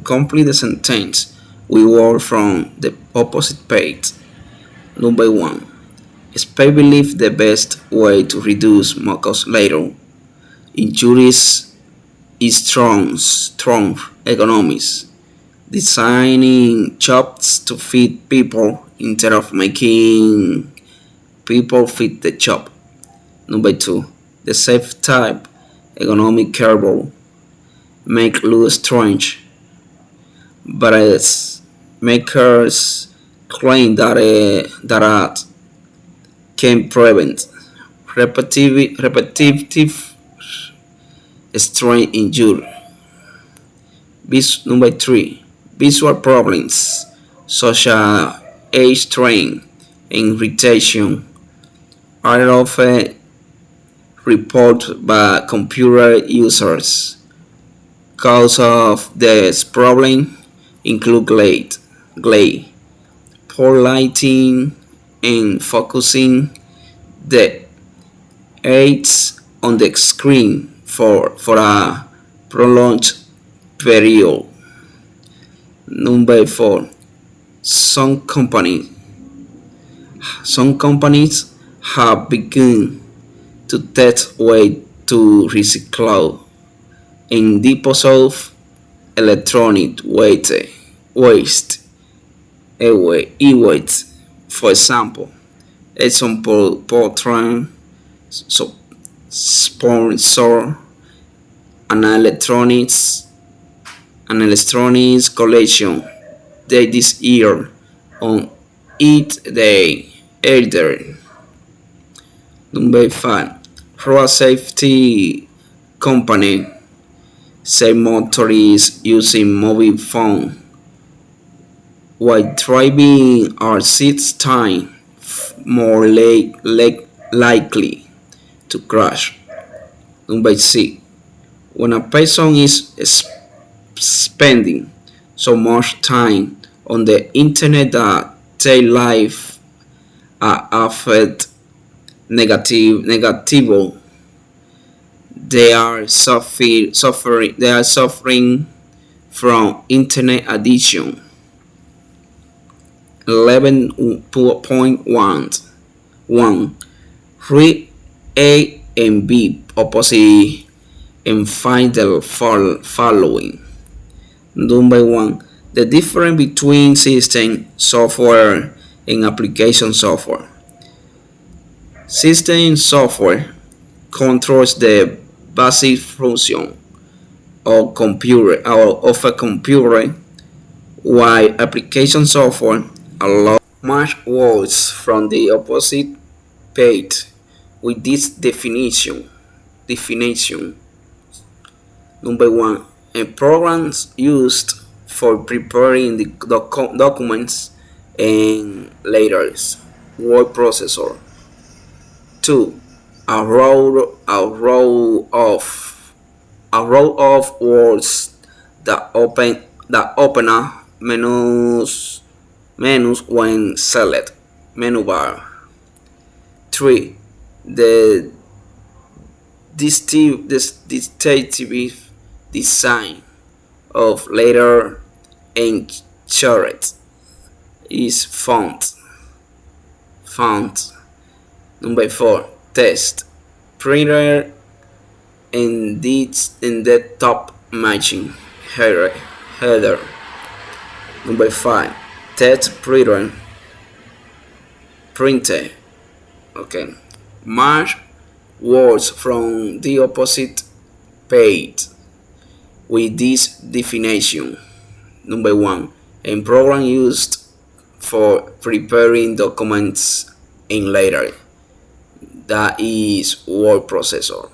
Complete the sentence with words from the opposite page. Number 1. Space believes the best way to reduce mucus later. Injuries is strong economies. Designing jobs to fit people instead of making people fit the job. Number 2. The safe type economic curve make look strange, but as makers claim that can prevent repetitive strain injury. Number 3. Visual problems such as eye strain and irritation are often reported by computer users. Cause of this problem include glare, poor lighting, and focusing the aids on the screen for a prolonged period. Number 4. Some companies some companies have begun to test ways to recycle and dispose of electronic waste e-waste. For example, Edison Portran so sponsor an electronics collection day this year on Earth Day. Elder. Number 5. Road safety company say motorists using mobile phone while driving are 6 times more likely to crash. Number 6. When a person is spending so much time on the internet that their life are affected negative, they are suffering from internet addiction. 11.1. Read A and B opposite and find the following. Number 1. The difference between system software and application software. System software controls the basic function of a computer, while application software allows much words from the opposite page with this definition. Number 1. Programs used for preparing the documents and letters. Word processor. 2. A row of words that open a menus when select menu bar. 3. The distinctive design of letter and chart is font. Number 4. Text printer and the top matching header. Number 5. Text printer. Okay. Match words from the opposite page with this definition. Number 1. A program used for preparing documents and letters. That is word processor.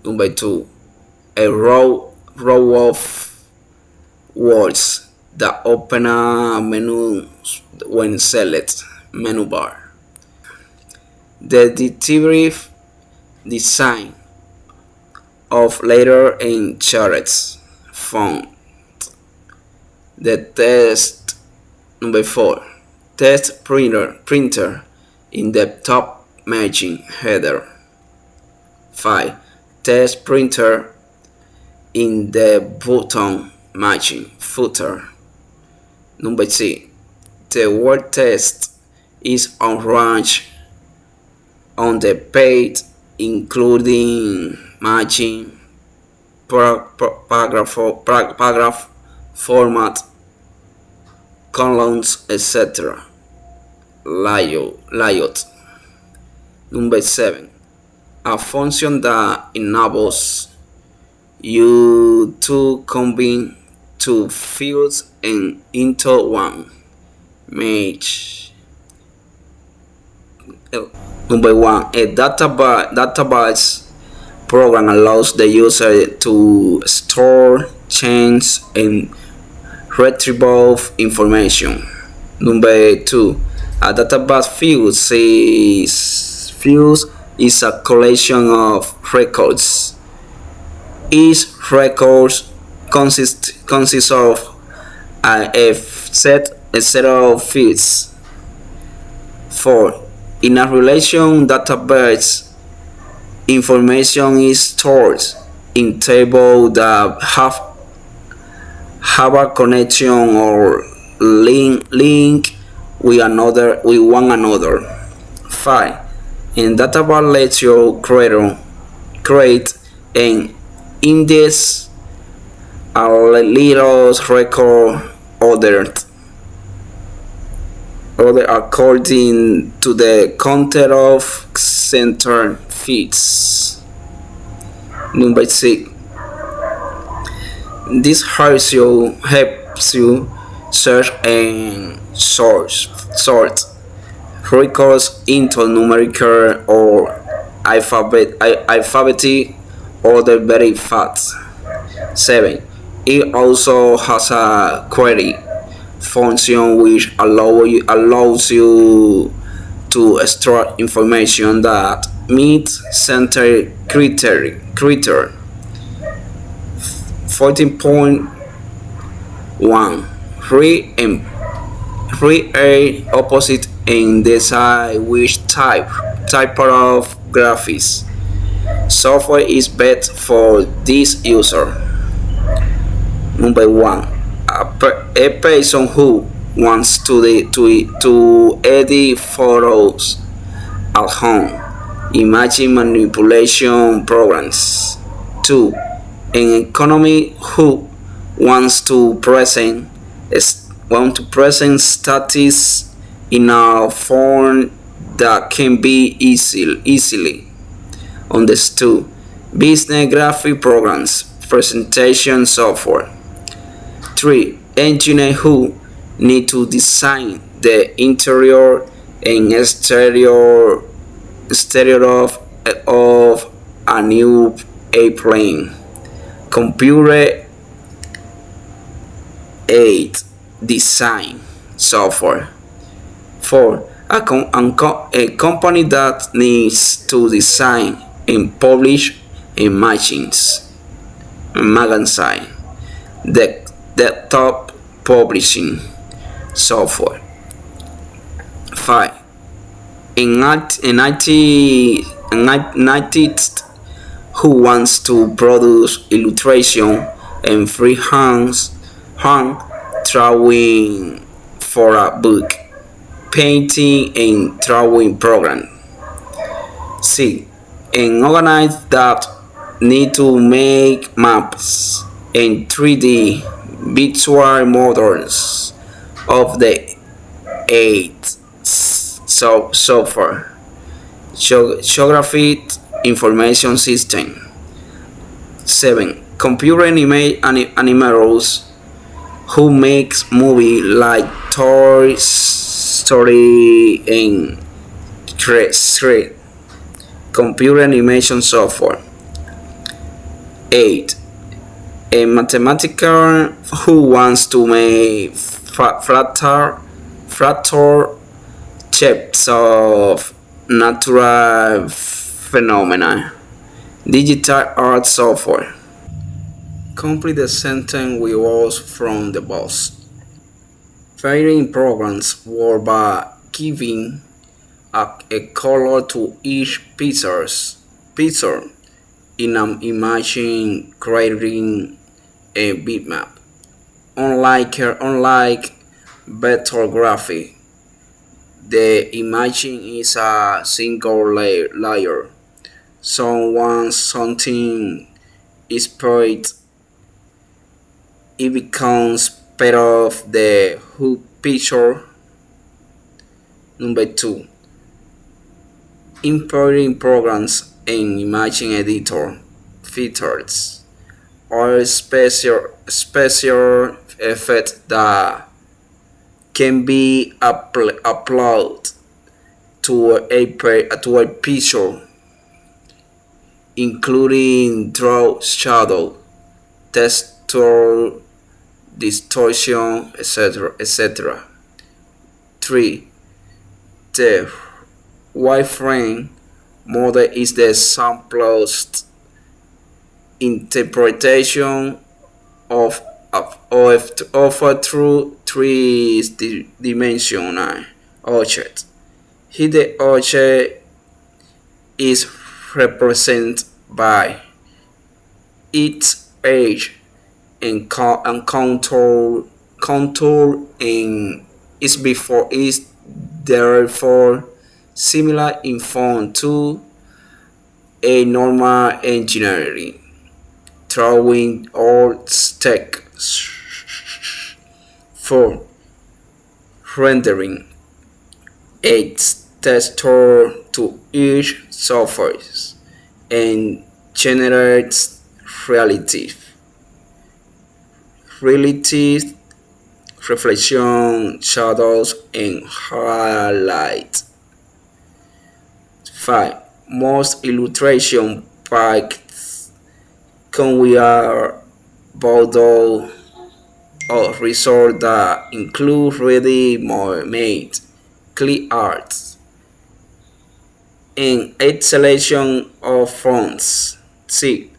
Number 2. A row of words that open a menu when select menu bar. The distinctive design of letter and charts font. The text. Number 4. Text printer in the top matching header. 5. Text printer in the bottom matching footer. Number C. The word text is arranged on the page including matching paragraph format, columns, etc. Layout. Number 7. A function that enables you to combine two fields into one. Match. Number 1. A database program allows the user to store, change, and retrieve information. Number 2. A database field is a collection of records. Each record consists of a set of fields. 4. In a relation database, information is stored in tables that have a connection or link with one another. 5. In database lets you create an index, a little record order according to the content of center fields. Number 6. This helps you search and sort records into numerical or alphabetic order very fast. 7. It also has a query function which allows you to extract information that meets center criteria. 14.1. Read a opposite and decide which type of graphics software is best for this user. Number 1. A person who wants to edit photos at home, imagine manipulation programs. 2. An economist who wants to present statistics in a form that can be easily understood. Business graphic programs, presentation software. 3. Engineers who need to design the interior and exterior of a new airplane. Computer aided design software. 4. A company that needs to design and publish a magazine. The top publishing software. 5. An artist who wants to produce illustration and freehand drawing for a book, painting and drawing program. 6. An organizer that need to make maps and 3D visual models of the 8 software. Geographic information system. 7. Computer animators who makes movies like Toy Story and Shrek. Computer animation software. 8. A mathematician who wants to make fractal shapes of natural phenomena. Digital art software. Complete the sentence with words from the box. Varying programs work by giving a color to each picture in an image, creating a bitmap. Unlike vector graphic, the imaging is a single layer. So once something is put, it becomes part of the whole picture. Number two, importing programs and imaging editor features or special effects that can be uploaded to a picture, including draw, shadow, texture, distortion, etc. 3. The wireframe model is the simplest interpretation of a true three-dimensional object. Here the object is represented by its edge and contour and is therefore similar in form to a normal engineering drawing or text. 4. Rendering adds texture to each surface and generates relative reflection, shadows, and highlights. 5. Most illustration packs come with a border or resort that include ready-made clip arts and a selection of fonts. 6.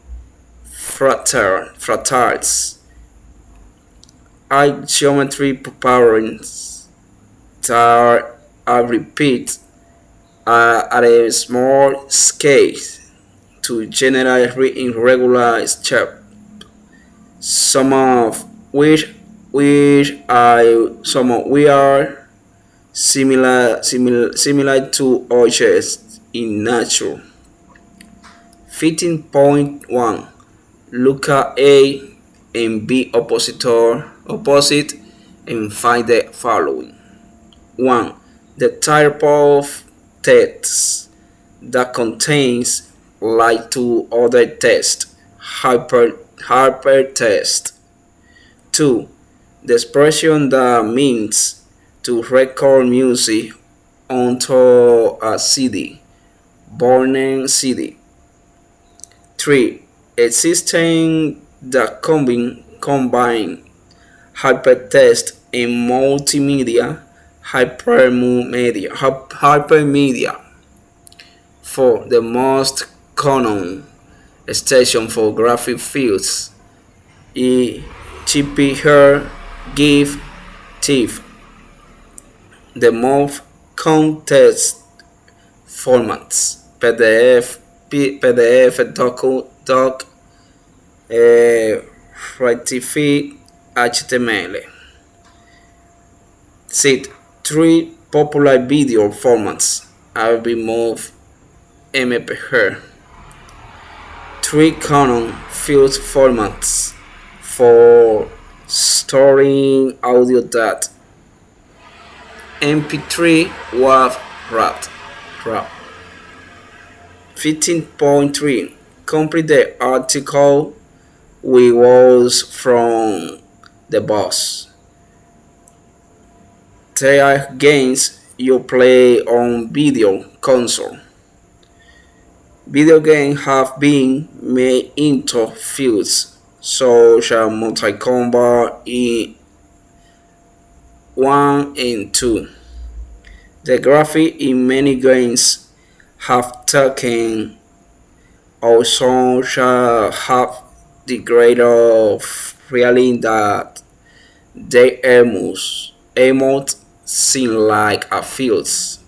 Fractals are geometry patterns that are repeated at a small scale to generate irregular shapes, some of which are similar to objects in nature. 15.1. Look at A and B opposite and find the following. 1. The type of text that contains like to other text, hypertext. 2. The expression that means to record music onto a CD, burning CD. 3. A system that combine hypertext and multimedia hypermedia. 4. The most common extension for graphic fields is GPG, GIF, TIFF. The most context formats PDF, doc, Rectify, HTML. 6. 3 popular video formats are removed MPG. 3 common field formats for storing audio data: MP3, WAV, RAW. 15.3. Complete the article with words from the boss. They are games you play on video console. Video games have been made into fields such as Mortal Kombat in 1 and 2. The graphics in many games have taken or such have the grade of realism that they almost seem like a fields.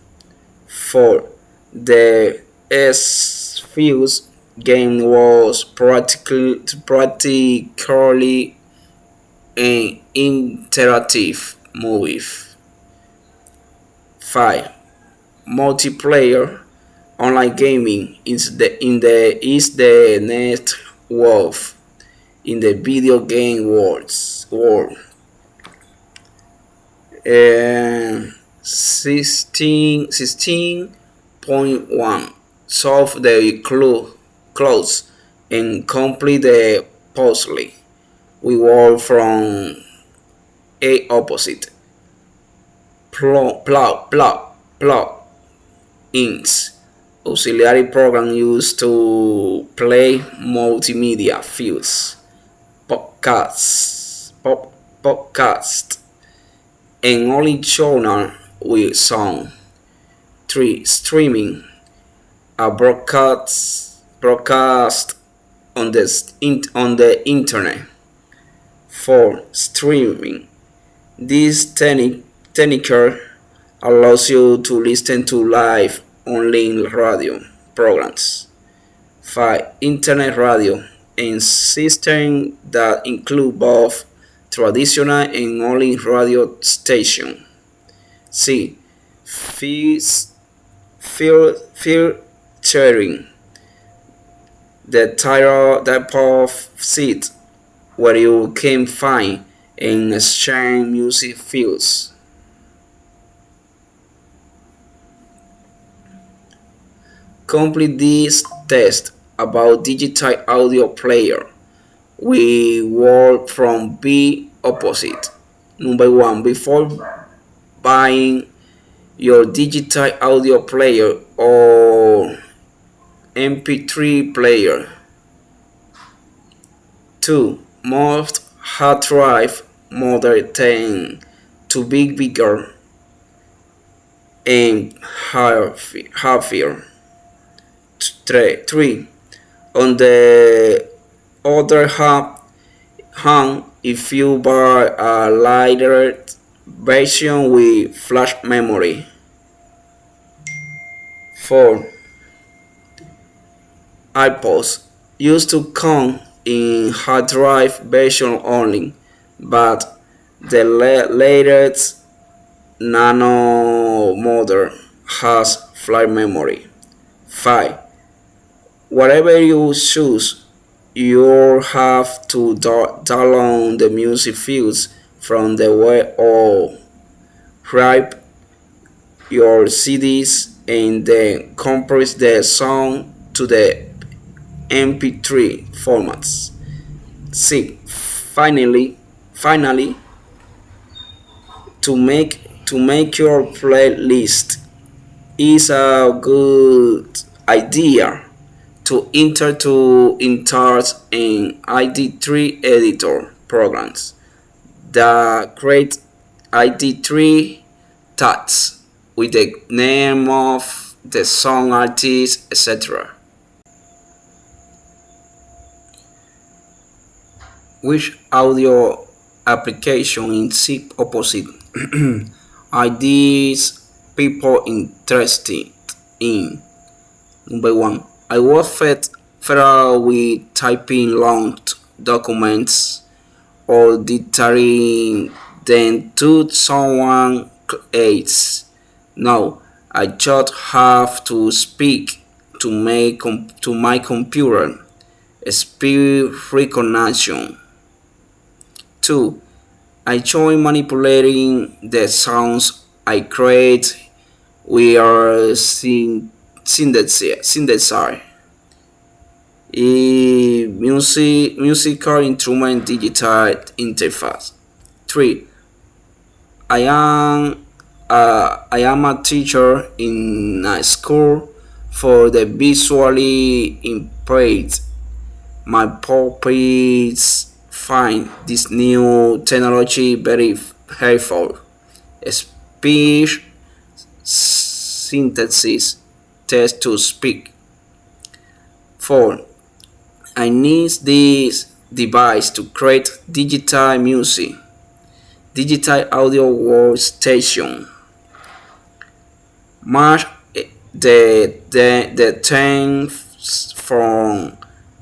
4. The S-Fields game was practically an interactive movie. 5. Multiplayer online gaming is the next wave in the video game world. And 16.1 solve the clues and complete the puzzle. We work from a opposite plug ins auxiliary program used to play multimedia fields, podcast, and only journal with song. 3. Streaming a broadcast on the internet. 4. Streaming. This technique allows you to listen to live online radio programs. 5. Internet radio and systems that include both traditional and online radio station. C. Filtering the type of seat where you can find and exchange music fields. Complete this test about digital audio player. We work from B opposite. Number 1. Before buying your digital audio player or MP3 player. 2. Most hard drive model tend to be bigger and heavier. 3. On the other hand, if you buy a lighter version with flash memory. 4. iPods used to come in hard drive version only, but the latest Nano model has flash memory. 5. Whatever you choose, you'll have to download the music fields from the web or write your CDs and then compress the song to the MP3 formats. 6. Finally, to make your playlist is a good idea to insert an ID3 editor programs that create ID3 tags with the name of the song artist, etc. Which audio application in C opposite are these people interested in? Number 1. I was fed with typing long documents or dictating them to someone else. Now I just have to speak to my computer. Speech recognition. 2. I enjoy manipulating the sounds I create with a synthesizer. Musical instrument digital interface. 3. I am a teacher in a school for the visually impaired. My pupils find this new technology very helpful. Speech synthesis test to speak. 4. I need this device to create digital music, digital audio workstation. Match the terms from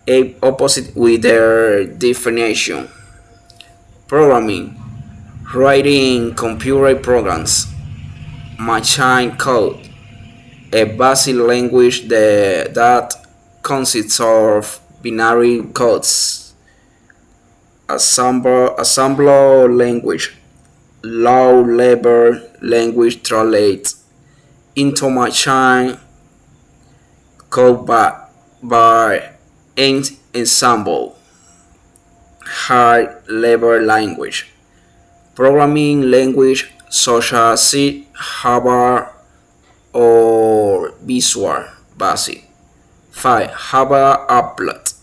a opposite with their definition. Programming, writing computer programs, machine code, a basic language that consists of binary codes, assembler language, low-level language translates into machine code by ensemble, high-level language, programming language such as C, Java, or Visual Basic. 5. Java Applet,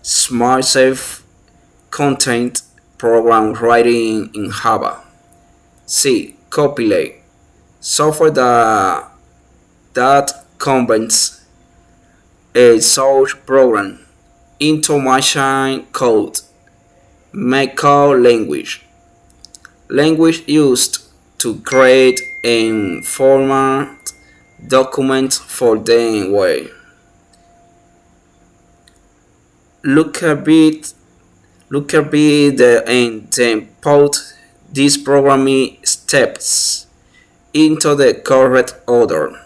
Smart Safe Content program writing in Java. C. Copilot, software that converts a source program into machine code. Macro language, language used to create and format documents for the web. Look a bit and then put these programming steps into the correct order.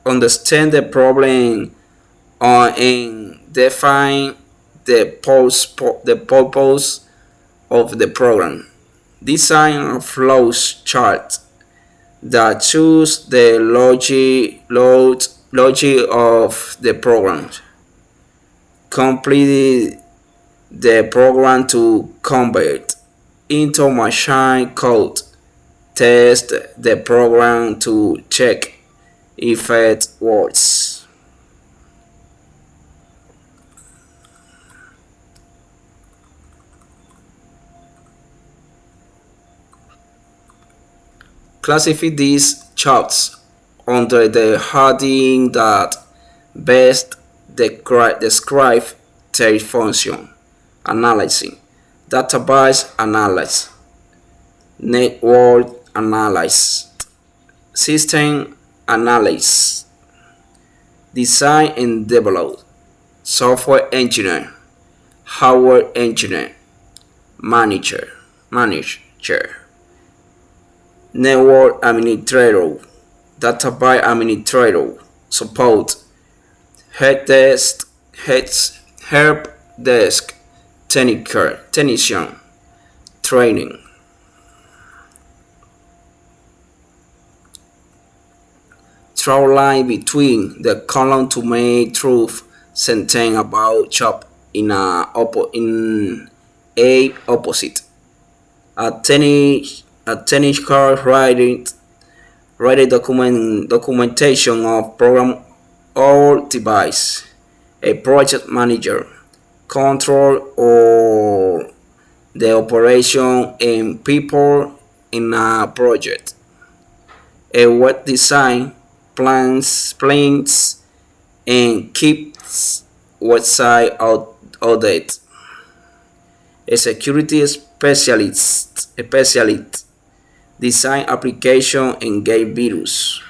Understand the problem and define the purpose of the program. Design a flow chart that shows the logic of the program. Complete the program to convert into machine code. Test the program to check if it works. Classify these charts under the heading that best describe their function: analyzing, database analysis, network analysis, system analysis, design and develop, software engineer, hardware engineer, manager, network administrator, database administrator, support, help desk, technician, training. Draw line between the column to make truth sentence about job in a opposite. A technical writing documentation of program or device. A project manager control or the operation and people in a project. A web design plans and keeps website updated. A security specialist design application and get virus.